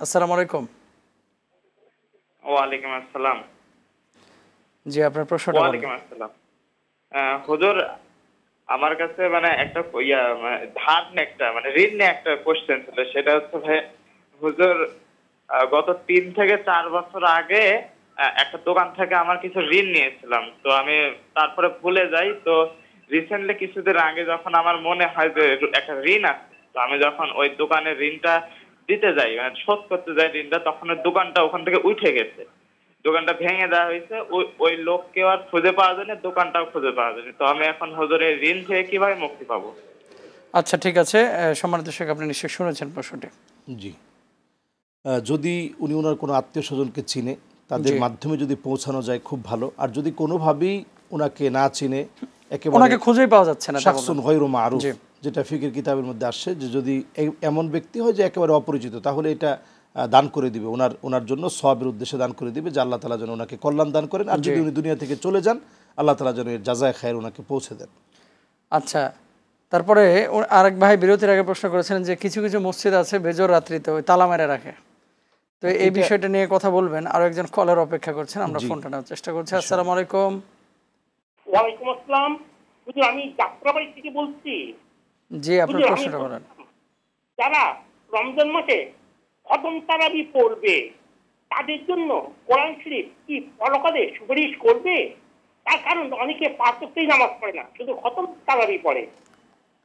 আসসালামু আলাইকুম। ওয়ালাইকুম আসসালাম। জি, আপনার প্রশ্নটা বলেন। ওয়ালাইকুম আসসালাম। হুজুর, আমার কাছে মানে একটা মানে ধার নিয়ে একটা মানে ঋণ নিয়ে একটা কোশ্চেন ছিল। সেটা হচ্ছে ভাই, হুজুর, গত 3 থেকে 4 বছর আগে একটা দোকান থেকে আমার কিছু ঋণ নিয়েছিলাম। তো আমি তারপরে ভুলে যাই। তো রিসেন্টলি কিছুদিন আগে যখন আমার মনে হয় যে একটা ঋণ আছে, তো আমি যখন ওই দোকানের ঋণটা দিতে যাই, মানে শোধ করতে যাই ঋণটা, তখন ওই দোকানটা ওখান থেকে উঠে গেছে। দোকানটা ভেঙে দেওয়া হয়েছে। ওই লোককেও আর খুঁজে পাওয়া যায়নি, দোকানটাও খুঁজে পাওয়া যায়নি। তো আমি এখন হুজুরের ঋণ থেকে কিভাবে মুক্তি পাবো? আচ্ছা, ঠিক আছে। সম্মানিত দর্শক, আপনি নিশ্চয়ই শুনেছেন প্রশ্নটি। জি। যদি উনি ওনার কোনো আত্মীয়-স্বজনকে চিনে, তাদের জি, মাধ্যমে যদি পৌঁছানো যায় খুব ভালো। আর যদি কোনোভাবেই উনাকে না চিনে, একেবারে ওনাকে খুঁজেই পাওয়া যাচ্ছে না, এটা শাখসুন বলুন। গয়রু মারুফ, জি, যেটা ফিকের কিতাবের মধ্যে আসছে, যে যদি এমন ব্যক্তি হয় যে একেবারে অপরিচিত, তাহলে এটা দান করে দিবে, ওনার জন্য সওয়াবের উদ্দেশ্যে দান করে দিবে, যে আল্লাহ তাআলা যেন ওনাকে কল্যাণ দান করেন। আর জি। যদি উনি দুনিয়া থেকে চলে যান, আল্লাহ তাআলা যেন এর জাযায়ে খায়ের ওনাকে পৌঁছে দেন। আচ্ছা, তারপরে আরেক ভাই বিরতির আগে প্রশ্ন করেছিলেন যে কিছু কিছু মসজিদ আছে বেজোর রাত্রিতে ওই তালা মেরে রাখে। তো এই এটা বিষয়টা নিয়ে কথা বলবেন। আরো একজন কলার অপেক্ষা করছেন, আমরা জি, ফোনটা নেওয়ার চেষ্টা করছি। আসসালামু আলাইকুম। ওয়ালাইকুম আসসালাম। হুজুর, আমি যাত্রাবাড়ি থেকে বলছি। জি, আপনার হুজুর, আমি প্রশ্নটা বলেন। বলছিলাম, যারা রমজান মাসে খতম তারাবি পড়বে তাদের জন্য কোরআন শরীফ কি পরকালে সুপারিশ করবে? তার কারণ অনেকে পাঁচ ওয়াক্তেই নামাজ পড়ে না, শুধু খতম তারাবি পড়ে।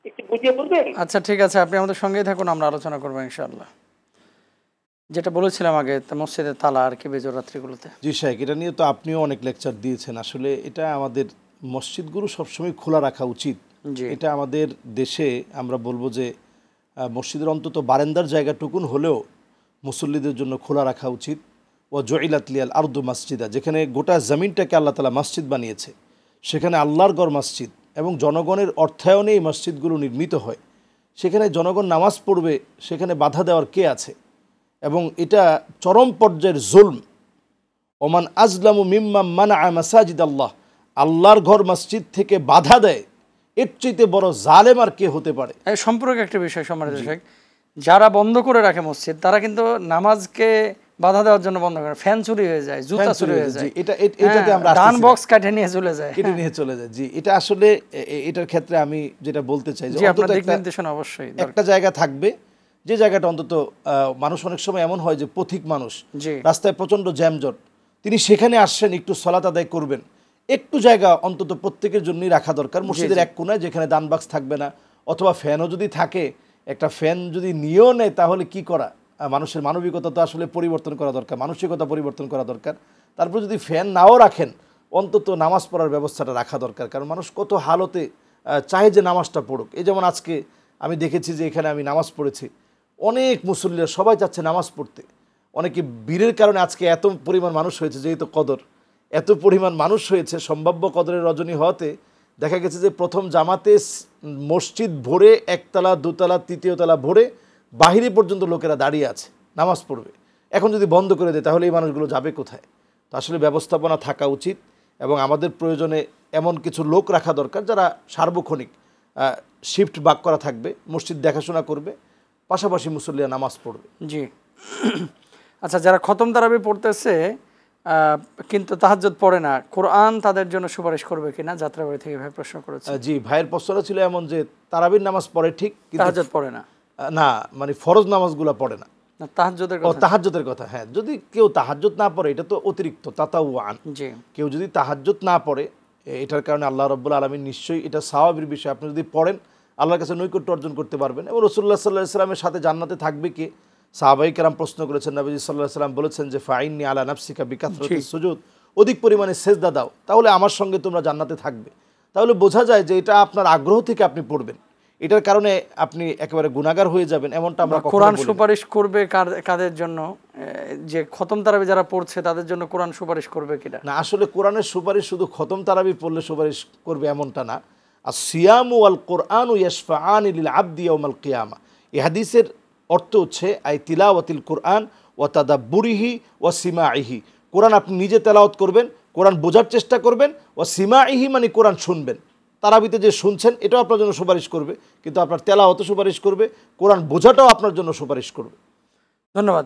একটু বুঝিয়ে বলবেন? আচ্ছা, ঠিক আছে, আপনি আমাদের সঙ্গেই থাকুন, আমরা আলোচনা করবো ইনশাআল্লাহ। যেটা বলেছিলাম আগে, মসজিদের তালা আর কি বেজোর রাত্রিগুলোতে। জি শাইখ, এটা নিয়ে তো আপনিও অনেক লেকচার দিয়েছেন। আসলে এটা আমাদের মসজিদগুলো সবসময় খোলা রাখা উচিত। জি, এটা আমাদের দেশে আমরা বলবো যে মসজিদের অন্তত বারান্দার জায়গাটুকুন হলেও মুসল্লিদের জন্য খোলা রাখা উচিত। ও জয়িলাত লিয়াল আরদু মসজিদা, যেখানে গোটা জমিনটাকে আল্লাহ তাআলা মসজিদ বানিয়েছে, সেখানে আল্লাহর গড় মসজিদ এবং জনগণের অর্থায়নে এই মসজিদগুলো নির্মিত হয়। সেখানে জনগণ নামাজ পড়বে, সেখানে বাধা দেওয়ার কে আছে? এবং এটা চরম পর্যায়ের জুলম। ওমান আজলামু মিম্মা মানা মাসাজিদ আল্লাহ, আল্লাহর ঘর মসজিদ থেকে বাধা দেয়, এর চাইতে বড় জালেম আর কে হতে পারে? এই সম্পর্কে একটা বিষয় সম্মানিত দর্শক, যারা বন্ধ করে রাখে মসজিদ তারা কিন্তু নামাজকে বাধা দেওয়ার জন্য বন্ধ করে, ফ্যান চুরি হয়ে যায়, জুতা চুরি হয়ে যায়, এটাতে আমরা ডান আসতেছি না। বক্স কাটে নিয়ে চলে যায়। কেটে নিয়ে চলে যায়। জি, এটা আসলে এটার ক্ষেত্রে আমি যেটা বলতে চাই যে জি, আপনার অন্তত দিক নির্দেশনা অবশ্যই দরকার। একটা জায়গা থাকবে, যে জায়গাটা অন্তত মানুষ অনেক সময় এমন হয় যে পথিক মানুষ, জি, রাস্তায় প্রচণ্ড জ্যামজট, তিনি সেখানে আসছেন একটু সালাত আদায় করবেন, একটু জায়গা অন্তত প্রত্যেকের জন্যই রাখা দরকার মসজিদের এক কোণায়, যেখানে দান বাক্স থাকবে না, অথবা ফ্যানও যদি থাকে, একটা ফ্যান যদি নিয়েও নেয় তাহলে কি করা? মানুষের মানবিকতা তো আসলে পরিবর্তন করা দরকার, মানসিকতা পরিবর্তন করা দরকার। তারপর যদি ফ্যান নাও রাখেন, অন্তত নামাজ পড়ার ব্যবস্থাটা রাখা দরকার। কারণ মানুষ কত হালতে চায় যে নামাজটা পড়ুক। এই যেমন আজকে আমি দেখেছি যে এখানে আমি নামাজ পড়েছি, অনেক মুসল্লিরা সবাই যাচ্ছে নামাজ পড়তে। অনেকে ভিড়ের কারণে আজকে এত পরিমাণ মানুষ হয়েছে, যেহেতু কদর, এত পরিমাণ মানুষ হয়েছে, সম্ভাব্য কদরের রজনী হওয়াতে দেখা গেছে যে প্রথম জামাতে মসজিদ ভরে, একতলা দুতলা তৃতীয় তলা ভরে, বাহিরে পর্যন্ত লোকেরা দাঁড়িয়ে আছে, নামাজ পড়বে। এখন যদি বন্ধ করে দেয় তাহলে এই মানুষগুলো যাবে কোথায়? তো আসলে ব্যবস্থাপনা থাকা উচিত, এবং আমাদের প্রয়োজনে এমন কিছু লোক রাখা দরকার যারা সার্বক্ষণিক শিফট বাক করা থাকবে, মসজিদ দেখাশোনা করবে, পাশাপাশি মুসল্লিরা নামাজ পড়বে। জি। আচ্ছা, যারা খতম তারাবি পড়তেছে কিন্তু তাহাজ্জুদ পড়ে না, কোরআন তাদের জন্য সুপারিশ করবে কিনা, যাত্রাবাড়ি থেকে ভাই প্রশ্ন করেছে। জি, ভাইয়ের প্রশ্নটা ছিল এমন যে তারাবির নামাজ পড়ে ঠিক, কিন্তু তাহাজ্জুদ পড়ে না। না, মানে ফরজ নামাজগুলো পড়ে না। না, তাহাজ্জুদের ও কথা। তাহাজ্জুদের কথা, হ্যাঁ। যদি কেউ তাহাজ্জুদ না পড়ে, এটা তো অতিরিক্ত তাতাওয়ান। জি, কেউ যদি তাহাজ্জুদ না পড়ে, এটার কারণে আল্লাহ রাব্বুল আলামিন নিশ্চয়ই এটা সওয়াবের বিষয়। আপনি যদি পড়েন আল্লাহর কাছে নৈকট্য অর্জন করতে পারবেন। এবং রাসূলুল্লাহ সাল্লাল্লাহু আলাইহি ওয়াসাল্লামের সাথে জান্নাতে থাকবে কে? সাহাবায়ে কেরাম প্রশ্ন করেছেন, নবীজি সাল্লাল্লাহু আলাইহি ওয়াসাল্লাম বলেছেন যে ফাইন্নি আলা নাফসিকা বিকাথরাতিস সুজুদ, অধিক পরিমাণে সেজদা দাও, তাহলে আমার সঙ্গে তোমরা জান্নাতে থাকবে। তাহলে বোঝা যায় যে এটা আপনার আগ্রহ থেকে আপনি পড়বেন, এটার কারণে আপনি একেবারে গুনাহগার হয়ে যাবেন এমনটা আমরা কখনো কোরআন বলি না। সুপারিশ করবে কাদের জন্য? যে খতম তারাবি যারা পড়ছে তাদের জন্য কোরআন সুপারিশ করবে কিনা? না, আসলে কোরআনের সুপারিশ শুধু খতম তারাবি পড়লে সুপারিশ করবে এমনটা না। আর সিয়ামু ওয়াল কোরআনু ইয়াশফাআনি লিল আবদি ইয়াউমাল কিয়ামা, এই হাদিসের অর্থ হচ্ছে আই তিলাওয়াতিল কোরআন ওয়া তাদাব্বুরিহি ওয়া সিমাইহি, কোরআন আপনি নিজে তেলাওয়াত করবেন, কোরআন বোঝার চেষ্টা করবেন, ওয়া সিমাইহি মানে কোরআন শুনবেন। তারাবিতে যে শুনছেন এটাও আপনার জন্য সুপারিশ করবে, কিন্তু আপনার তেলাওয়াতও সুপারিশ করবে, কোরআন বোঝাটাও আপনার জন্য সুপারিশ করবে। ধন্যবাদ।